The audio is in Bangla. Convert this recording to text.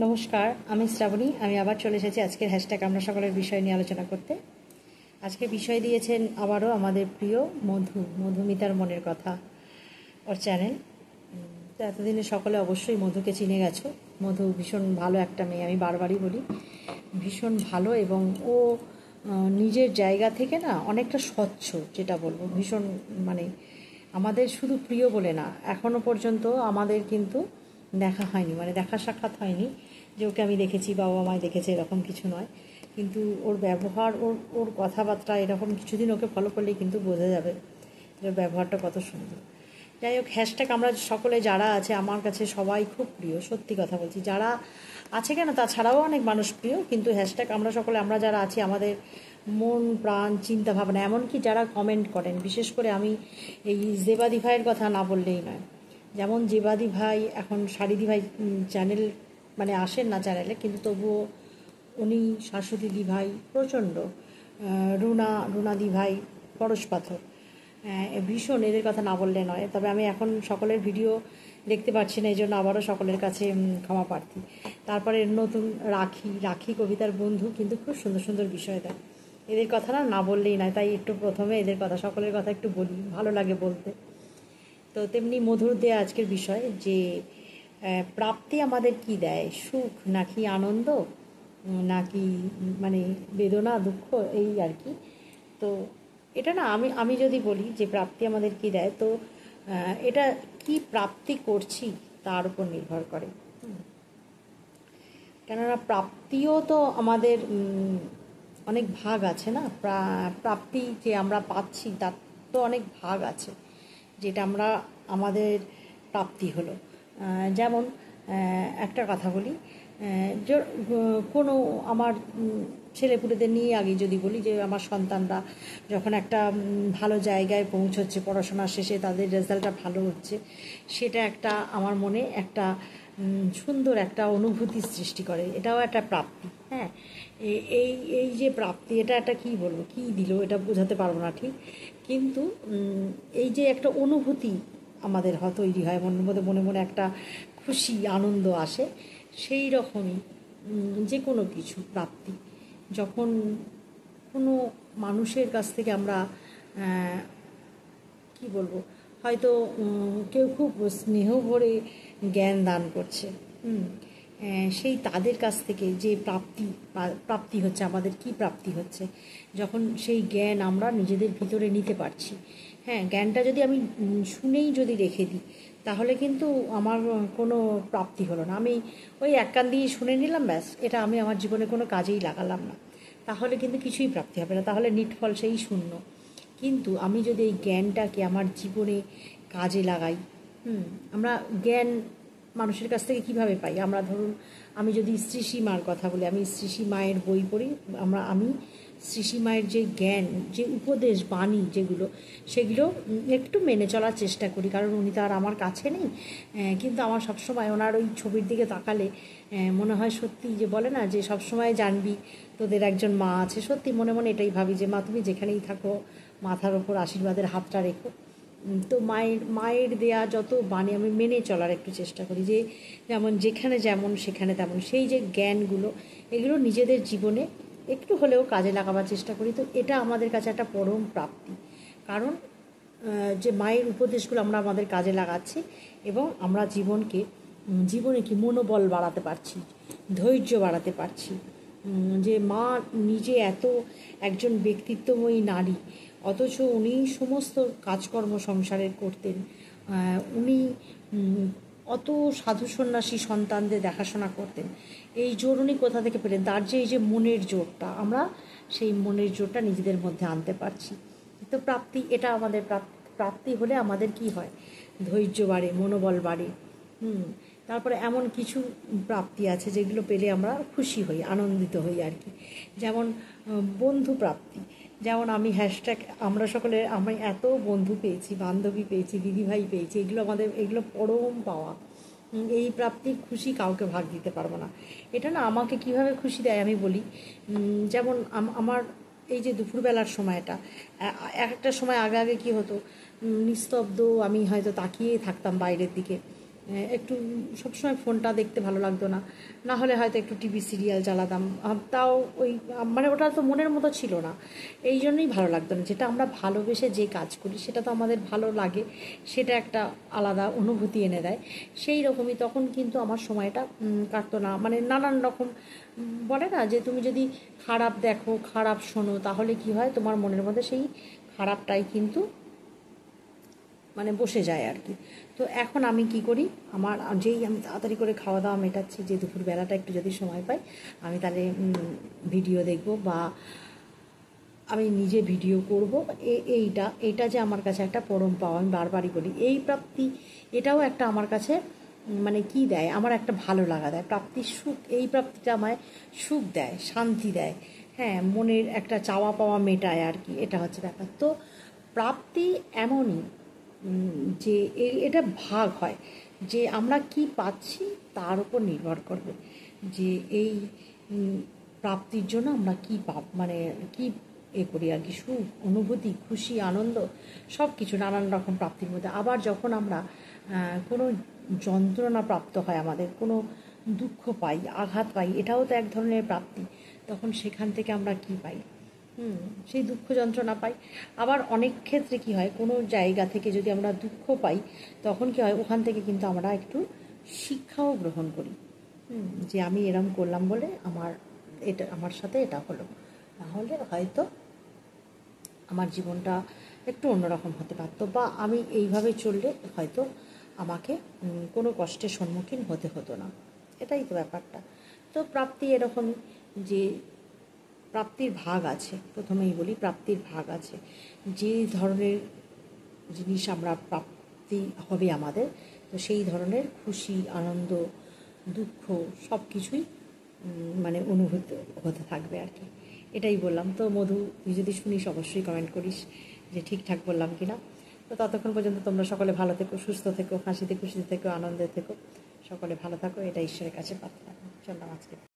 নমস্কার, আমি শ্রাবণী। আমি আবার চলে এসেছি আজকের হ্যাশট্যাগ আমরা সকলের বিষয় নিয়ে আলোচনা করতে। আজকে বিষয় দিয়েছেন আবারও আমাদের প্রিয় মধুমিতার মনের কথা ওর চ্যানেল। তো এতদিনে সকলে অবশ্যই মধুকে চিনে গেছো। মধু ভীষণ ভালো একটা মেয়ে, আমি বারবারই বলি ভীষণ ভালো, এবং ও নিজের জায়গা থেকে না অনেকটা স্বচ্ছ, যেটা বলবো ভীষণ মানে আমাদের শুধু প্রিয় বলে না, এখনও পর্যন্ত আমাদের কিন্তু দেখা হয়নি, মানে দেখা সাক্ষাৎ হয়নি যে ওকে আমি দেখেছি, বাবা মায় দেখেছে, এরকম কিছু নয়। কিন্তু ওর ব্যবহার, ওর কথাবার্তা এরকম কিছুদিন ওকে ফলো করলেই কিন্তু বোঝা যাবে ওর ব্যবহারটা কত সুন্দর। যাই হোক, হ্যাশট্যাগ আমরা সকলে যারা আছে আমার কাছে সবাই খুব প্রিয়, সত্যি কথা বলছি। যারা আছে কেন, তাছাড়াও অনেক মানুষ প্রিয়, কিন্তু হ্যাশট্যাগ আমরা সকলে, আমরা যারা আছি, আমাদের মন প্রাণ চিন্তা ভাবনা, এমনকি যারা কমেন্ট করেন, বিশেষ করে আমি এই জেবাদি ভাইয়ের কথা না বললেই নয়। যেমন জেবাদি ভাই এখন শাড়িদি ভাই চ্যানেল মানে আসেন না চ্যানেলে, কিন্তু তবুও উনি, শাশ্বতী দি ভাই প্রচণ্ড, রুনাদি ভাই পরশ পাথর, ভীষণ, এদের কথা না বললে নয়। তবে আমি এখন সকলের ভিডিও দেখতে পাচ্ছি না, এই জন্য আবারও সকলের কাছে ক্ষমা প্রার্থী। তারপরে নতুন রাখি কবিতার বন্ধু কিন্তু খুব সুন্দর সুন্দর বিষয় দেয়, এদের কথা না বললেই নয়। তাই একটু প্রথমে এদের কথা, সকলের কথা একটু বলি, ভালো লাগে বলতে। তো তেমনি মধুর দেয়া আজকের বিষয় যে প্রাপ্তি আমাদের কি দেয়, সুখ নাকি আনন্দ, নাকি মানে বেদনা দুঃখ, এই আর কি। তো এটা না, আমি যদি বলি যে প্রাপ্তি আমাদের কি দেয়, তো এটা কি প্রাপ্তি করছি তার উপর নির্ভর করে। কেননা প্রাপ্তিও তো আমাদের অনেক ভাগ আছে না, প্রাপ্তি যে আমরা পাচ্ছি তার তো অনেক ভাগ আছে, যেটা আমাদের প্রাপ্তি হলো। যেমন একটা কথা বলি, কোনো আমার ছেলেপুলেদের নিয়ে আগে যদি বলি, যে আমার সন্তানরা যখন একটা ভালো জায়গায় পৌঁছচ্ছে, পড়াশোনা শেষে তাদের রেজাল্টটা ভালো হচ্ছে, সেটা একটা আমার মনে একটা সুন্দর একটা অনুভূতি সৃষ্টি করে, এটাও একটা প্রাপ্তি। হ্যাঁ, এই এই যে প্রাপ্তি, এটা একটা কী বলবো, কী দিল এটা বোঝাতে পারবো না ঠিক, কিন্তু এই যে একটা অনুভূতি আমাদের তৈরি হয় মনের মধ্যে, মনে মনে একটা খুশি আনন্দ আসে, সেই রকমই যে কোনো কিছু প্রাপ্তি, যখন কোনো মানুষের কাছ থেকে আমরা কি বলবো, হয়তো কেউ খুব স্নেহ ভরে জ্ঞান দান করছে, সেই তাদের কাছ থেকে যে প্রাপ্তি হচ্ছে, আমাদের কি প্রাপ্তি হচ্ছে, যখন সেই জ্ঞান আমরা নিজেদের ভিতরে নিতে পারছি। হ্যাঁ, জ্ঞানটা যদি আমি শুনেই যদি রেখে দিই, তাহলে কিন্তু আমার কোনো প্রাপ্তি হলো না। আমি ওই এক কান দিয়ে শুনে নিলাম, ব্যাস, এটা আমি আমার জীবনে কোনো কাজেই লাগালাম না, তাহলে কিন্তু কিছুই প্রাপ্তি হবে না, তাহলে নিটফল সেই শূন্য। কিন্তু আমি যদি এই জ্ঞানটাকে আমার জীবনে কাজে লাগাই, আমরা জ্ঞান মানুষের কাছ থেকে কীভাবে পাই? আমরা ধরুন, আমি যদি শ্রীশ্রী মার কথা বলি, আমি শ্রীশ্রী মায়ের বই পড়ি, আমি শ্রীশ্রী মায়ের যে জ্ঞান, যে উপদেশ বাণী যেগুলো, সেগুলো একটু মেনে চলার চেষ্টা করি, কারণ উনি তো আর আমার কাছে নেই। কিন্তু আমার সবসময় ওনার ওই ছবির দিকে তাকালে মনে হয় সত্যি, যে বলে না যে সবসময় জানবি তোদের একজন মা আছে, সত্যি মনে মনে এটাই ভাবি যে মা, তুমি যেখানেই থাকো মাথার ওপর আশীর্বাদের হাতটা রেখো। তো মায়ের দেয়া যত বাণী আমি মেনে চলার একটু চেষ্টা করি, যে যেমন যেখানে যেমন সেখানে তেমন, সেই যে জ্ঞানগুলো, এগুলো নিজেদের জীবনে একটু হলেও কাজে লাগাবার চেষ্টা করি। তো এটা আমাদের কাছে একটা পরম প্রাপ্তি, কারণ যে মায়ের উপদেশগুলো আমরা আমাদের কাজে লাগাচ্ছি, এবং আমরা জীবনে কি মনোবল বাড়াতে পারছি, ধৈর্য বাড়াতে পারছি। যে মা নিজে এত একজন ব্যক্তিত্বময়ী নারী, অথচ উনি সমস্ত কাজকর্ম সংসারের করতেন, উনি অত সাধু সন্ন্যাসী সন্তানদের দেখাশোনা করতেন। এই জোর উনি কোথা থেকে পেলেন? তার যে এই যে মনের জোরটা, আমরা সেই মনের জোরটা নিজেদের মধ্যে আনতে পারছি। তো প্রাপ্তি, এটা আমাদের প্রাপ্তি হলে আমাদের কি হয়? ধৈর্য বাড়ে, মনোবল বাড়ে। তারপরে এমন কিছু প্রাপ্তি আছে যেগুলো পেলে আমরা খুশি হই, আনন্দিত হই আর কি। যেমন বন্ধু প্রাপ্তি, যেমন আমি হ্যাশট্যাগ আমরা সকলে, আমি এত বন্ধু পেয়েছি, বান্ধবী পেয়েছি, দিদিভাই পেয়েছি, এগুলো পরম পাওয়া। এই প্রাপ্তির খুশি কাউকে ভাগ দিতে পারবো না। এটা না আমাকে কিভাবে খুশি দেয় আমি বলি। যেমন আমার এই যে দুপুরবেলার সময়টা, একটা সময় আগে কী হতো, নিস্তব্ধ, আমি হয়তো তাকিয়েই থাকতাম বাইরের দিকে, একটু সবসময় ফোনটা দেখতে ভালো লাগতো না, না হলে হয়তো একটু টিভি সিরিয়াল চালাতাম, তাও ওই মানে ওটা তো মনের মতো ছিল না, এই জন্যই ভালো লাগতো না। যেটা আমরা ভালোবেসে যে কাজ করি সেটা তো আমাদের ভালো লাগে, সেটা একটা আলাদা অনুভূতি এনে দেয়। সেই রকমই তখন কিন্তু আমার সময়টা কাটতো না, মানে নানান রকম বলে না যে তুমি যদি খারাপ দেখো, খারাপ শোনো, তাহলে কি হয়, তোমার মনের মধ্যে সেই খারাপটাই কিন্তু মানে বসে যায় আর কি। তো এখন আমি কি করি, আমার যেই আমি তাড়াতাড়ি করে খাওয়া দাওয়া মেটাচ্ছি, যে দুপুরবেলাটা একটু যদি সময় পাই আমি তাহলে ভিডিও দেখব বা আমি নিজে ভিডিও করব। এইটা যে আমার কাছে একটা পরম পাওয়া, আমি বারবারই বলি এই প্রাপ্তি, এটাও একটা আমার কাছে মানে কি দেয়, আমার একটা ভালো লাগা দেয়, প্রাপ্তির সুখ, এই প্রাপ্তিটা আমায় সুখ দেয়, শান্তি দেয়, হ্যাঁ, মনের একটা চাওয়া পাওয়া মেটায় আর কি, এটা হচ্ছে ব্যাপার। তো প্রাপ্তি এমনই যে এটা ভাগ হয়, যে আমরা কি পাচ্ছি তার উপর নির্ভর করবে, যে এই প্রাপ্তির জন্য আমরা কি মানে কি করি আর কি, সুখ, অনুভূতি, খুশি, আনন্দ, সব কিছু নানান রকম প্রাপ্তির মধ্যে। আবার যখন আমরা কোনো যন্ত্রণা প্রাপ্ত হয়, আমাদের কোনো দুঃখ পাই, আঘাত পাই, এটাও তো এক ধরনের প্রাপ্তি, তখন সেখান থেকে আমরা কি পাই, সেই দুঃখ যন্ত্রণা পাই। আবার অনেক ক্ষেত্রে কি হয়, কোনো জায়গা থেকে যদি আমরা দুঃখ পাই, তখন কি হয়, ওখান থেকে কিন্তু আমরা একটু শিক্ষাও গ্রহণ করি, যে আমি এরম করলাম বলে আমার সাথে এটা হলো, নাহলে হয়তো আমার জীবনটা একটু অন্যরকম হতে পারতো, বা আমি এইভাবে চললে হয়তো আমাকে কোনো কষ্টের সম্মুখীন হতে হতো না। এটাই তো ব্যাপারটা। তো প্রাপ্তি এরকমই, যে প্রাপ্তির ভাগ আছে, প্রথমেই বলি প্রাপ্তির ভাগ আছে, যে ধরনের জিনিস আমরা প্রাপ্তি হবে আমাদের, তো সেই ধরনের খুশি, আনন্দ, দুঃখ সব কিছুই মানে অনুভূত হতে থাকবে আর কি। এটাই বললাম। তো মধু, তুই যদি শুনিস অবশ্যই কমেন্ট করিস যে ঠিকঠাক বললাম কি না। তো ততক্ষণ পর্যন্ত তোমরা সকলে ভালো থেকো, সুস্থ থেকো, হাসিতে খুশিতে থেকো, আনন্দে থেকো, সকলে ভালো থাকো, এটা ঈশ্বরের কাছে প্রার্থনা করি। চললাম আজকে।